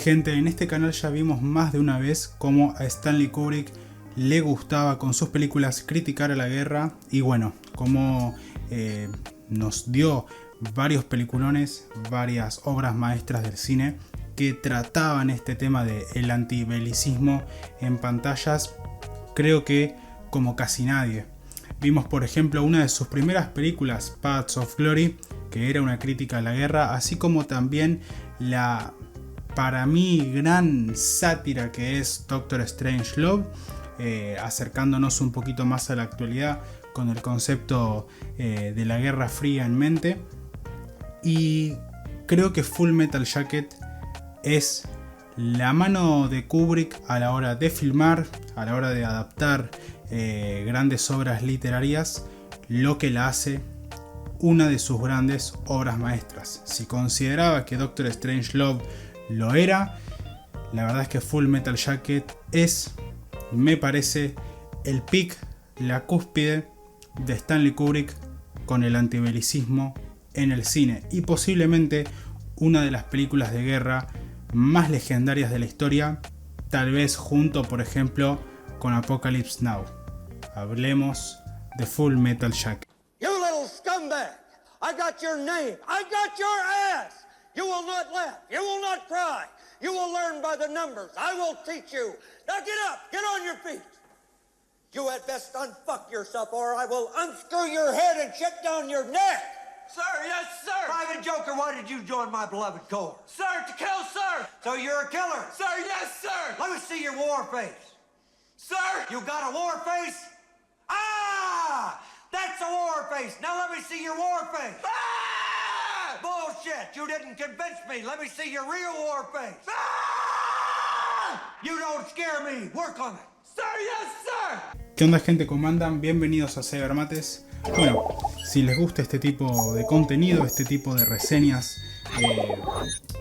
Gente, en este canal ya vimos más de una vez cómo a Stanley Kubrick le gustaba con sus películas criticar a la guerra y bueno, cómo nos dio varios peliculones, varias obras maestras del cine que trataban este tema del antibelicismo en pantallas, creo que como casi nadie. Vimos por ejemplo una de sus primeras películas, Paths of Glory, que era una crítica a la guerra, así como también la, para mí, gran sátira que es Doctor Strangelove, acercándonos un poquito más a la actualidad con el concepto de la Guerra Fría en mente. Y creo que Full Metal Jacket es la mano de Kubrick a la hora de filmar, a la hora de adaptar grandes obras literarias, lo que la hace una de sus grandes obras maestras. Si consideraba que Doctor Strangelove lo era, la verdad es que Full Metal Jacket es, me parece, el pic, la cúspide de Stanley Kubrick con el antibelicismo en el cine y posiblemente una de las películas de guerra más legendarias de la historia, tal vez junto, por ejemplo, con Apocalypse Now. Hablemos de Full Metal Jacket. You little scumbag! I got your name! I got your ass! You will not laugh! You will not cry! You will learn by the numbers! I will teach you! Now get up! Get on your feet! You had best unfuck yourself or I will unscrew your head and shut down your neck! Sir, yes, sir! Private Joker, why did you join my beloved corps? Sir, to kill, sir! So you're a killer? Sir, yes, sir! Let me see your war face. Sir! You got a war face? Ah! That's a war face! Now let me see your war face! Ah! Bullshit! You didn't convince me! Let me see your real war face! Ah! You don't scare me! Work on it! Sir, yes, sir! ¿Qué onda, gente? ¿Cómo andan? Bienvenidos a Cybermates. Bueno, si les gusta este tipo de contenido, este tipo de reseñas,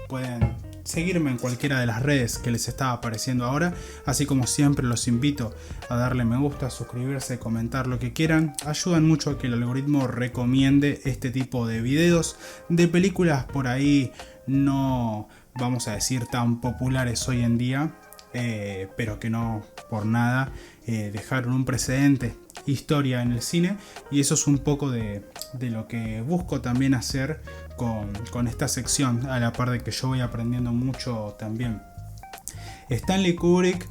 pueden seguirme en cualquiera de las redes que les está apareciendo ahora. Así como siempre los invito a darle me gusta, suscribirse, comentar lo que quieran. Ayudan mucho a que el algoritmo recomiende este tipo de videos, de películas por ahí no, vamos a decir, tan populares hoy en día. Pero que no por nada dejaron un precedente, historia en el cine, y eso es un poco de lo que busco también hacer con esta sección, a la par de que yo voy aprendiendo mucho también. Stanley Kubrick,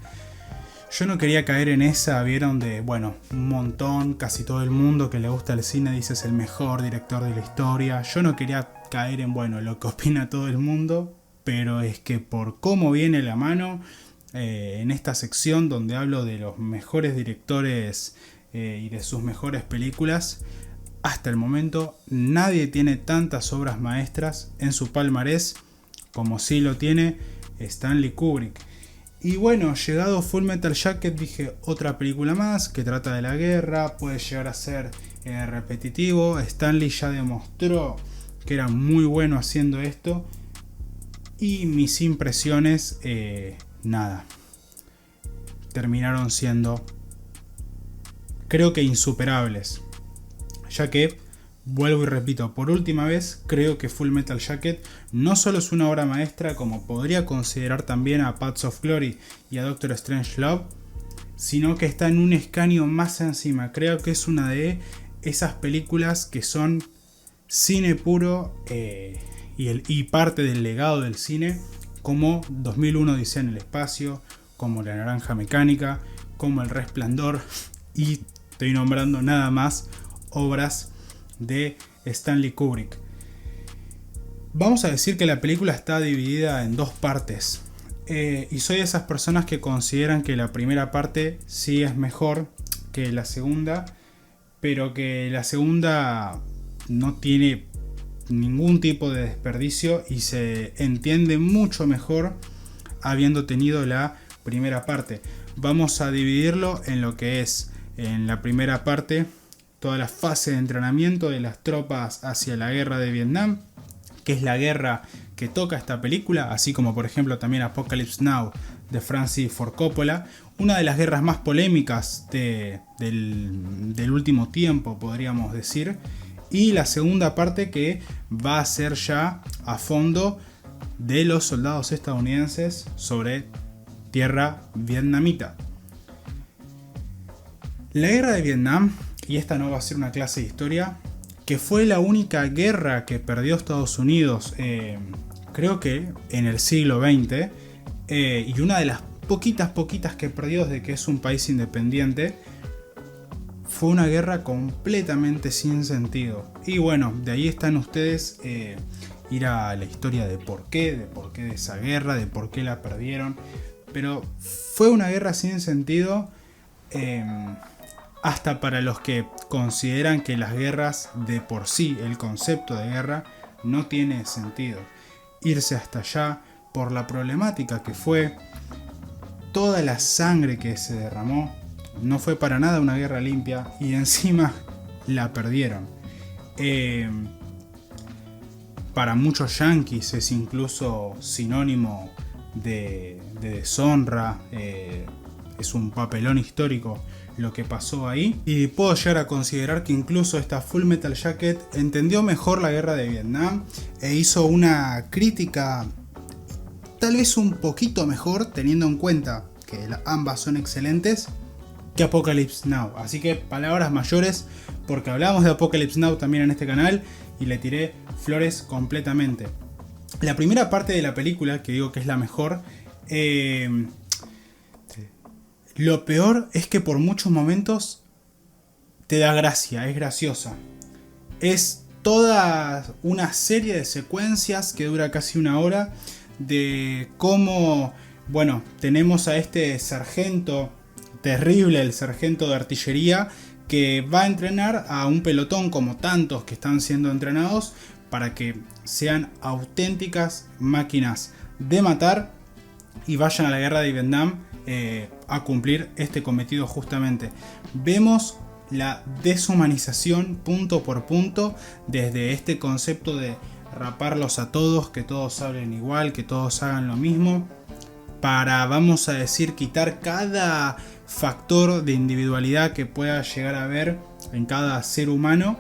yo no quería caer en esa, vieron, de bueno, un montón, casi todo el mundo que le gusta el cine dice es el mejor director de la historia. Yo no quería caer en bueno, lo que opina todo el mundo, pero es que por cómo viene la mano, en esta sección donde hablo de los mejores directores y de sus mejores películas, hasta el momento nadie tiene tantas obras maestras en su palmarés como sí lo tiene Stanley Kubrick. Y bueno, llegado Full Metal Jacket, dije, otra película más que trata de la guerra, puede llegar a ser repetitivo. Stanley ya demostró que era muy bueno haciendo esto, y mis impresiones nada, terminaron siendo, creo que insuperables, ya que, vuelvo y repito por última vez, creo que Full Metal Jacket no solo es una obra maestra como podría considerar también a Paths of Glory y a Doctor Strangelove, sino que está en un escaño más encima. Creo que es una de esas películas que son cine puro y parte del legado del cine, como 2001 Odisea en el espacio, como La Naranja Mecánica, como El Resplandor, y estoy nombrando nada más obras de Stanley Kubrick. Vamos a decir que la película está dividida en dos partes, y soy de esas personas que consideran que la primera parte sí es mejor que la segunda, pero que la segunda no tiene ningún tipo de desperdicio y se entiende mucho mejor habiendo tenido la primera parte. Vamos a dividirlo en lo que es, en la primera parte, toda la fase de entrenamiento de las tropas hacia la guerra de Vietnam, que es la guerra que toca esta película, así como por ejemplo también Apocalypse Now de Francis Ford Coppola, una de las guerras más polémicas del último tiempo, podríamos decir. Y la segunda parte, que va a ser ya a fondo de los soldados estadounidenses sobre tierra vietnamita. La guerra de Vietnam, y esta no va a ser una clase de historia, que fue la única guerra que perdió Estados Unidos, creo que en el siglo XX, y una de las poquitas que perdió desde que es un país independiente, fue una guerra completamente sin sentido. Y bueno, de ahí están ustedes, ir a la historia de por qué de esa guerra, de por qué la perdieron. Pero fue una guerra sin sentido, hasta para los que consideran que las guerras de por sí, el concepto de guerra, no tiene sentido. Irse hasta allá por la problemática que fue, toda la sangre que se derramó, no fue para nada una guerra limpia y encima la perdieron. Para muchos yanquis es incluso sinónimo de deshonra, es un papelón histórico lo que pasó ahí, y puedo llegar a considerar que incluso esta Full Metal Jacket entendió mejor la guerra de Vietnam e hizo una crítica tal vez un poquito mejor, teniendo en cuenta que ambas son excelentes, que Apocalypse Now. Así que palabras mayores, porque hablamos de Apocalypse Now también en este canal y le tiré flores completamente. La primera parte de la película, que digo que es la mejor, lo peor es que por muchos momentos te da gracia, es graciosa. Es toda una serie de secuencias que dura casi una hora, de cómo, bueno, tenemos a este sargento terrible, el sargento de artillería, que va a entrenar a un pelotón como tantos que están siendo entrenados para que sean auténticas máquinas de matar y vayan a la guerra de Vietnam a cumplir este cometido justamente. Vemos la deshumanización punto por punto, desde este concepto de raparlos a todos, que todos hablen igual, que todos hagan lo mismo, para, vamos a decir, quitar cada factor de individualidad que pueda llegar a haber en cada ser humano.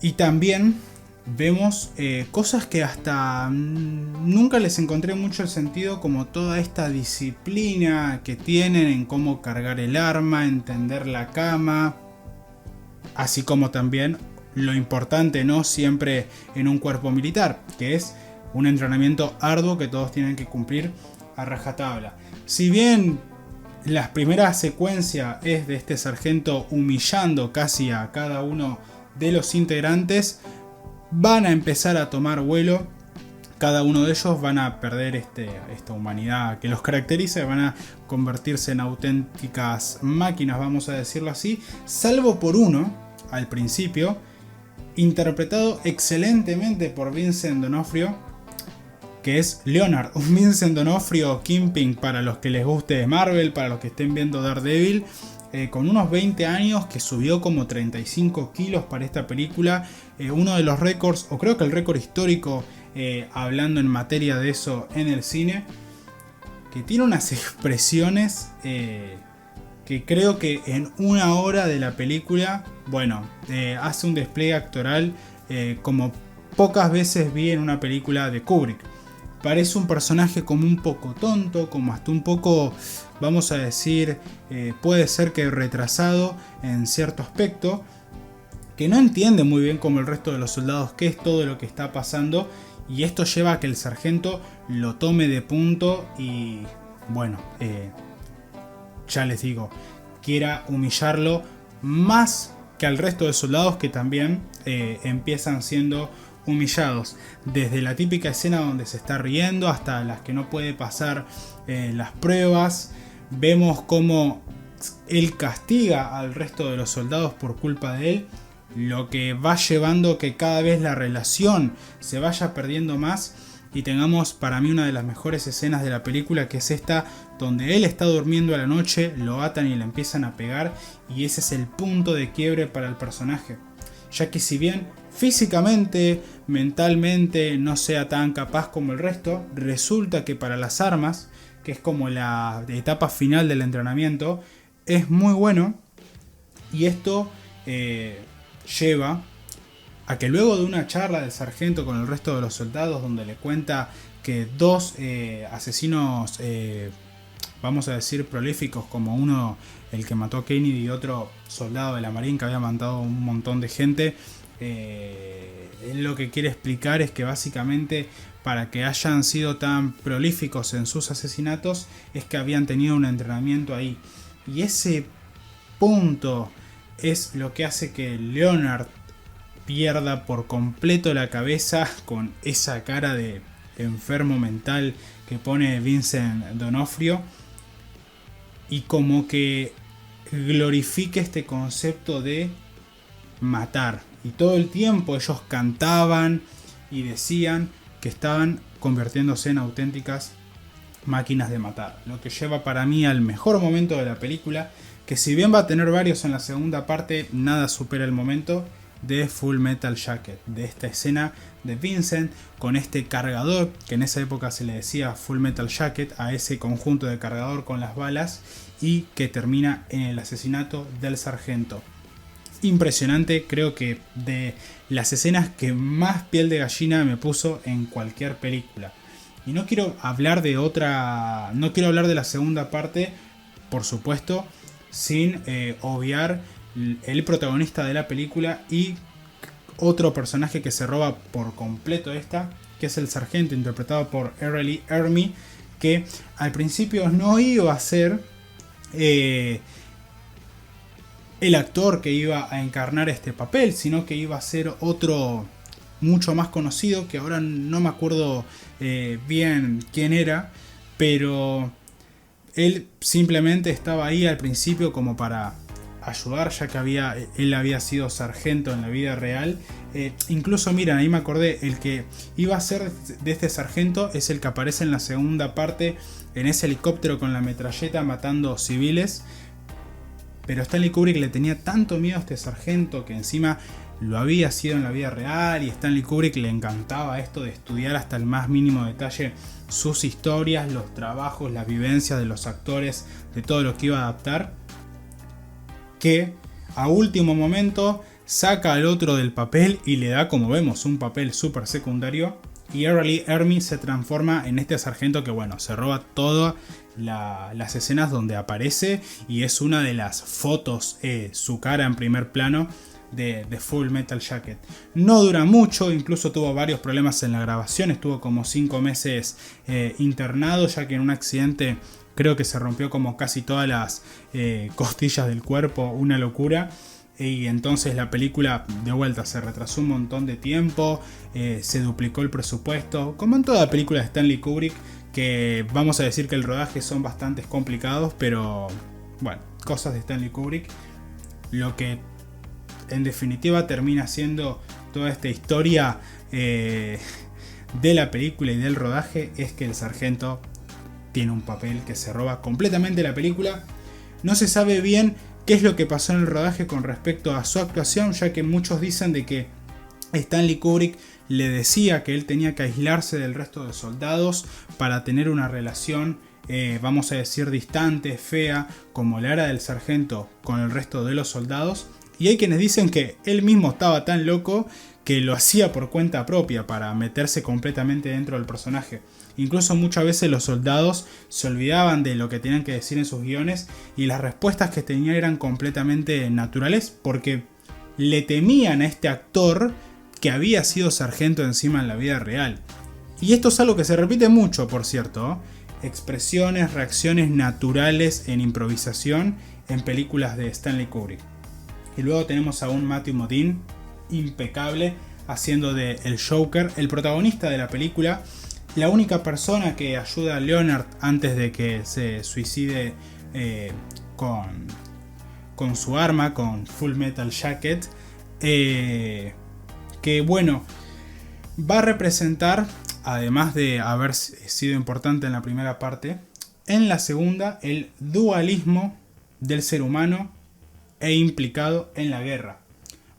Y también vemos cosas que hasta nunca les encontré mucho el sentido, como toda esta disciplina que tienen en cómo cargar el arma, entender la cama, así como también lo importante, ¿no?, siempre en un cuerpo militar, que es un entrenamiento arduo que todos tienen que cumplir a rajatabla. Si bien la primera secuencia es de este sargento humillando casi a cada uno de los integrantes, van a empezar a tomar vuelo. Cada uno de ellos van a perder esta humanidad que los caracteriza, van a convertirse en auténticas máquinas, vamos a decirlo así, salvo por uno al principio, interpretado excelentemente por Vincent D'Onofrio, que es Leonard, un Vincent D'Onofrio Kingpin para los que les guste Marvel, para los que estén viendo Daredevil, con unos 20 años, que subió como 35 kilos para esta película, uno de los récords, o creo que el récord histórico, hablando en materia de eso en el cine, que tiene unas expresiones que creo que en una hora de la película, bueno, hace un despliegue actoral como pocas veces vi en una película de Kubrick. Parece un personaje como un poco tonto, como hasta un poco, vamos a decir, puede ser que retrasado en cierto aspecto, que no entiende muy bien como el resto de los soldados qué es todo lo que está pasando, y esto lleva a que el sargento lo tome de punto y, bueno, ya les digo, quiera humillarlo más que al resto de soldados que también empiezan siendo humillados, desde la típica escena donde se está riendo hasta las que no puede pasar las pruebas. Vemos cómo él castiga al resto de los soldados por culpa de él, lo que va llevando que cada vez la relación se vaya perdiendo más y tengamos para mí una de las mejores escenas de la película, que es esta donde él está durmiendo a la noche, lo atan y le empiezan a pegar, y ese es el punto de quiebre para el personaje, ya que si bien físicamente, mentalmente no sea tan capaz como el resto, resulta que para las armas, que es como la etapa final del entrenamiento, es muy bueno, y esto lleva a que luego de una charla del sargento con el resto de los soldados, donde le cuenta que dos asesinos, vamos a decir prolíficos, como uno el que mató a Kennedy y otro soldado de la Marine que había matado a un montón de gente, él lo que quiere explicar es que básicamente para que hayan sido tan prolíficos en sus asesinatos es que habían tenido un entrenamiento ahí. Y ese punto es lo que hace que Leonard pierda por completo la cabeza con esa cara de enfermo mental que pone Vincent D'Onofrio, y como que glorifique este concepto de matar. Y todo el tiempo ellos cantaban y decían que estaban convirtiéndose en auténticas máquinas de matar. Lo que lleva para mí al mejor momento de la película, que si bien va a tener varios en la segunda parte, nada supera el momento de Full Metal Jacket, de esta escena de Vincent con este cargador, que en esa época se le decía Full Metal Jacket a ese conjunto de cargador con las balas, y que termina en el asesinato del sargento. Impresionante, creo que de las escenas que más piel de gallina me puso en cualquier película. Y no quiero hablar de la segunda parte, por supuesto, sin obviar el protagonista de la película y otro personaje que se roba por completo esta, que es el sargento interpretado por R. Lee Ermey, que al principio no iba a ser el actor que iba a encarnar este papel, sino que iba a ser otro mucho más conocido, que ahora no me acuerdo bien quién era, pero él simplemente estaba ahí al principio como para ayudar, ya que él había sido sargento en la vida real. Incluso miren, ahí me acordé, el que iba a ser de este sargento es el que aparece en la segunda parte en ese helicóptero con la metralleta matando civiles. Pero Stanley Kubrick le tenía tanto miedo a este sargento, que encima lo había sido en la vida real, y Stanley Kubrick le encantaba esto de estudiar hasta el más mínimo detalle sus historias, los trabajos, las vivencias de los actores, de todo lo que iba a adaptar, que a último momento saca al otro del papel y le da, como vemos, un papel súper secundario, y R. Lee Ermey se transforma en este sargento que, bueno, se roba todas las escenas donde aparece, y es una de las fotos, su cara en primer plano de Full Metal Jacket. No dura mucho, incluso tuvo varios problemas en la grabación, estuvo como 5 meses internado, ya que en un accidente creo que se rompió como casi todas las costillas del cuerpo, una locura. Y entonces la película de vuelta se retrasó un montón de tiempo, se duplicó el presupuesto, como en toda película de Stanley Kubrick, que vamos a decir que el rodaje son bastante complicados, pero bueno, cosas de Stanley Kubrick. Lo que en definitiva termina siendo toda esta historia de la película y del rodaje es que el sargento tiene un papel que se roba completamente la película. No se sabe bien qué es lo que pasó en el rodaje con respecto a su actuación, ya que muchos dicen de que Stanley Kubrick le decía que él tenía que aislarse del resto de soldados para tener una relación, vamos a decir, distante, fea, como la era del sargento con el resto de los soldados. Y hay quienes dicen que él mismo estaba tan loco que lo hacía por cuenta propia para meterse completamente dentro del personaje. Incluso muchas veces los soldados se olvidaban de lo que tenían que decir en sus guiones y las respuestas que tenían eran completamente naturales, porque le temían a este actor que había sido sargento encima en la vida real. Y esto es algo que se repite mucho, por cierto, expresiones, reacciones naturales en improvisación en películas de Stanley Kubrick. Y luego tenemos a un Matthew Modine impecable haciendo de el Joker, el protagonista de la película, la única persona que ayuda a Leonard antes de que se suicide con su arma, con Full Metal Jacket, que bueno, va a representar, además de haber sido importante en la primera parte, en la segunda el dualismo del ser humano e implicado en la guerra.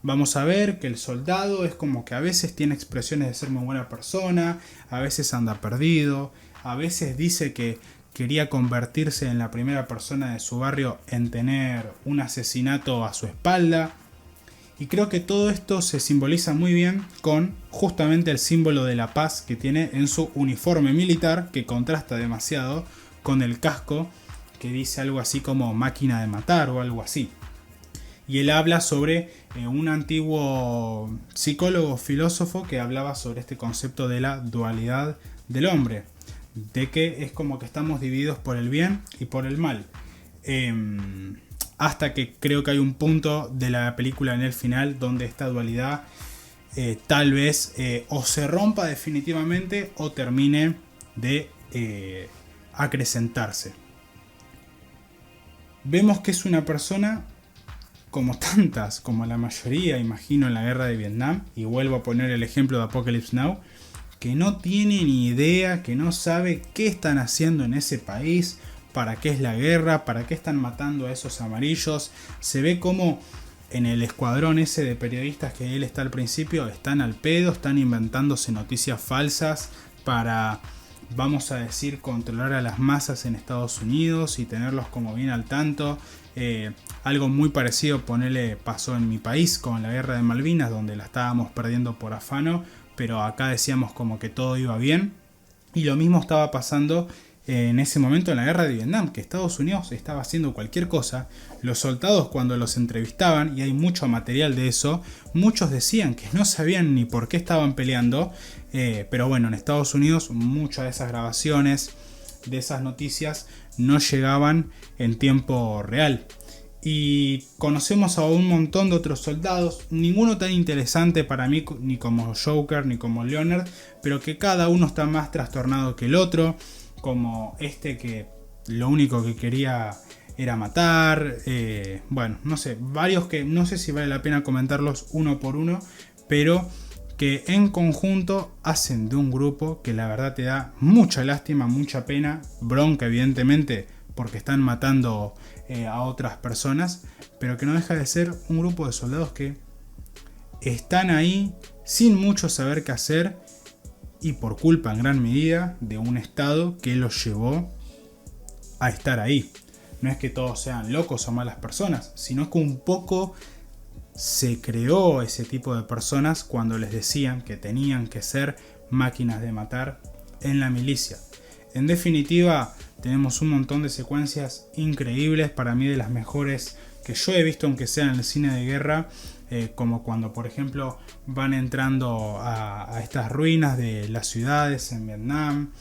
Vamos a ver que el soldado es como que a veces tiene expresiones de ser muy buena persona, a veces anda perdido, a veces dice que quería convertirse en la primera persona de su barrio en tener un asesinato a su espalda. Y creo que todo esto se simboliza muy bien con justamente el símbolo de la paz que tiene en su uniforme militar, que contrasta demasiado con el casco que dice algo así como máquina de matar o algo así. Y él habla sobre un antiguo psicólogo, filósofo, que hablaba sobre este concepto de la dualidad del hombre, de que es como que estamos divididos por el bien y por el mal. Hasta que creo que hay un punto de la película en el final donde esta dualidad tal vez o se rompa definitivamente o termine de acrecentarse. Vemos que es una persona como tantas, como la mayoría, imagino, en la guerra de Vietnam, y vuelvo a poner el ejemplo de Apocalypse Now, que no tiene ni idea, que no sabe qué están haciendo en ese país, para qué es la guerra, para qué están matando a esos amarillos. Se ve como en el escuadrón ese de periodistas que él está al principio, están al pedo, están inventándose noticias falsas para, vamos a decir, controlar a las masas en Estados Unidos y tenerlos como bien al tanto. Algo muy parecido, pasó en mi país con la guerra de Malvinas, donde la estábamos perdiendo por afano, pero acá decíamos como que todo iba bien. Y lo mismo estaba pasando en ese momento en la guerra de Vietnam, que Estados Unidos estaba haciendo cualquier cosa. Los soldados, cuando los entrevistaban, y hay mucho material de eso, muchos decían que no sabían ni por qué estaban peleando, pero bueno, en Estados Unidos muchas de esas grabaciones, de esas noticias, no llegaban en tiempo real. Y conocemos a un montón de otros soldados, ninguno tan interesante para mí ni como Joker ni como Leonard, pero que cada uno está más trastornado que el otro, como este que lo único que quería era matar. Bueno, no sé, varios que no sé si vale la pena comentarlos uno por uno, pero que en conjunto hacen de un grupo que la verdad te da mucha lástima, mucha pena, bronca evidentemente, porque están matando a otras personas, pero que no deja de ser un grupo de soldados que están ahí sin mucho saber qué hacer y por culpa en gran medida de un estado que los llevó a estar ahí. No es que todos sean locos o malas personas, sino que un poco se creó ese tipo de personas cuando les decían que tenían que ser máquinas de matar en la milicia. En definitiva, tenemos un montón de secuencias increíbles, para mí de las mejores que yo he visto, aunque sea en el cine de guerra, como cuando por ejemplo van entrando a estas ruinas de las ciudades en Vietnam,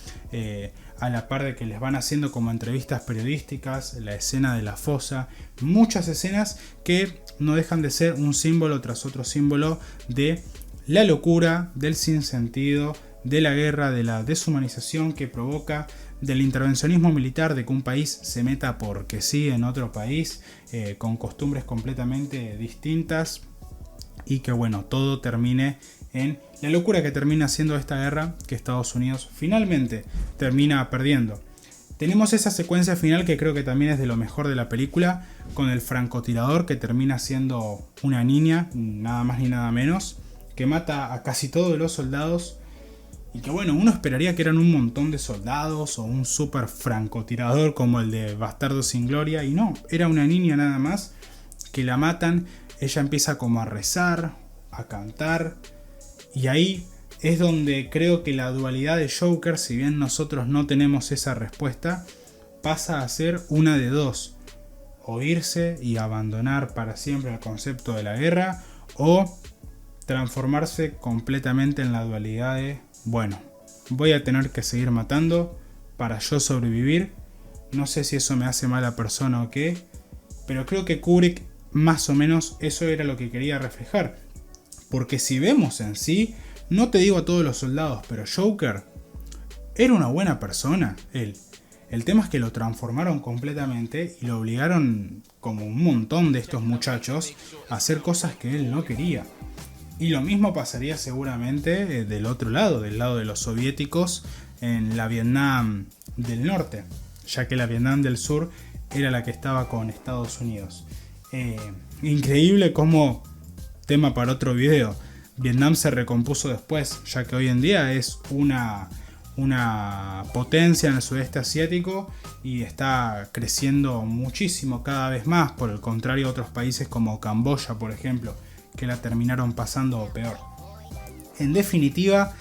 a la par de que les van haciendo como entrevistas periodísticas, la escena de la fosa, muchas escenas que no dejan de ser un símbolo tras otro símbolo de la locura, del sinsentido, de la guerra, de la deshumanización que provoca, del intervencionismo militar, de que un país se meta porque sí en otro país, con costumbres completamente distintas, y que bueno, todo termine en la locura que termina siendo esta guerra que Estados Unidos finalmente termina perdiendo. Tenemos esa secuencia final que creo que también es de lo mejor de la película, con el francotirador que termina siendo una niña, nada más ni nada menos, que mata a casi todos los soldados. Y que bueno, uno esperaría que eran un montón de soldados o un super francotirador como el de Bastardos sin Gloria, y no, era una niña nada más que la matan. Ella empieza como a rezar, a cantar, y ahí es donde creo que la dualidad de Joker, si bien nosotros no tenemos esa respuesta, pasa a ser una de dos: o irse y abandonar para siempre el concepto de la guerra, o transformarse completamente en la dualidad de, bueno, voy a tener que seguir matando para yo sobrevivir. No sé si eso me hace mala persona o qué, pero creo que Kubrick más o menos eso era lo que quería reflejar. Porque si vemos en sí, no te digo a todos los soldados, pero Joker era una buena persona, él. El tema es que lo transformaron completamente y lo obligaron, como un montón de estos muchachos, a hacer cosas que él no quería. Y lo mismo pasaría seguramente del otro lado, del lado de los soviéticos, en la Vietnam del norte, ya que la Vietnam del sur era la que estaba con Estados Unidos. Increíble como, tema para otro video, Vietnam se recompuso después, ya que hoy en día es una potencia en el sudeste asiático y está creciendo muchísimo cada vez más, por el contrario a otros países como Camboya, por ejemplo, que la terminaron pasando peor. En definitiva,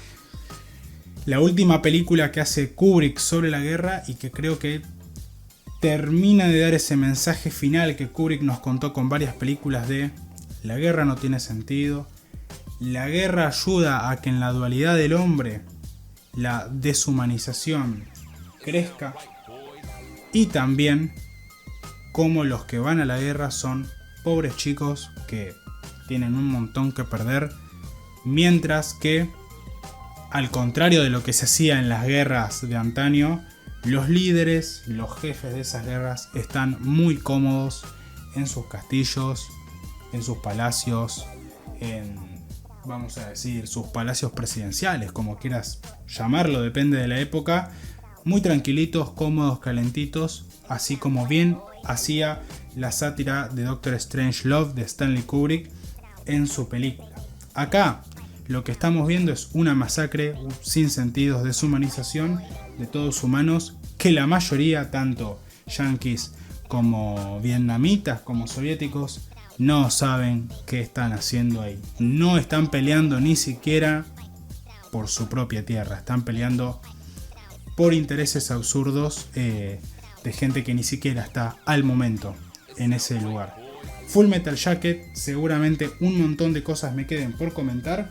la última película que hace Kubrick sobre la guerra y que creo que termina de dar ese mensaje final que Kubrick nos contó con varias películas de la guerra no tiene sentido, la guerra ayuda a que en la dualidad del hombre la deshumanización crezca y también cómo los que van a la guerra son pobres chicos que tienen un montón que perder, mientras que al contrario de lo que se hacía en las guerras de antaño, los líderes, los jefes de esas guerras están muy cómodos en sus castillos, en sus palacios, en, vamos a decir, sus palacios presidenciales, como quieras llamarlo, depende de la época, muy tranquilitos, cómodos, calentitos, así como bien hacía la sátira de Doctor Strangelove de Stanley Kubrick en su película. Acá lo que estamos viendo es una masacre sin sentidos, deshumanización de todos humanos, que la mayoría, tanto yanquis como vietnamitas como soviéticos, no saben qué están haciendo ahí. No están peleando ni siquiera por su propia tierra, están peleando por intereses absurdos de gente que ni siquiera está al momento en ese lugar. Full Metal Jacket, seguramente un montón de cosas me queden por comentar.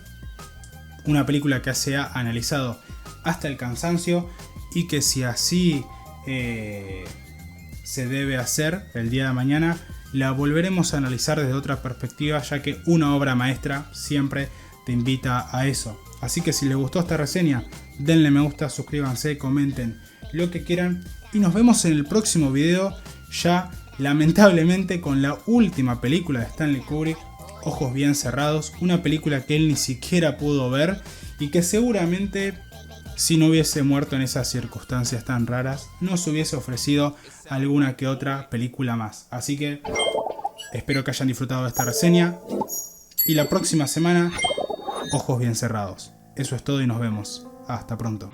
Una película que se ha analizado hasta el cansancio y que si así se debe hacer el día de mañana, la volveremos a analizar desde otra perspectiva, ya que una obra maestra siempre te invita a eso. Así que si les gustó esta reseña, denle me gusta, suscríbanse, comenten lo que quieran y nos vemos en el próximo video, ya lamentablemente con la última película de Stanley Kubrick, Ojos bien cerrados, una película que él ni siquiera pudo ver y que seguramente si no hubiese muerto en esas circunstancias tan raras, nos hubiese ofrecido alguna que otra película más. Así que espero que hayan disfrutado de esta reseña y la próxima semana, Ojos bien cerrados. Eso es todo y nos vemos. Hasta pronto.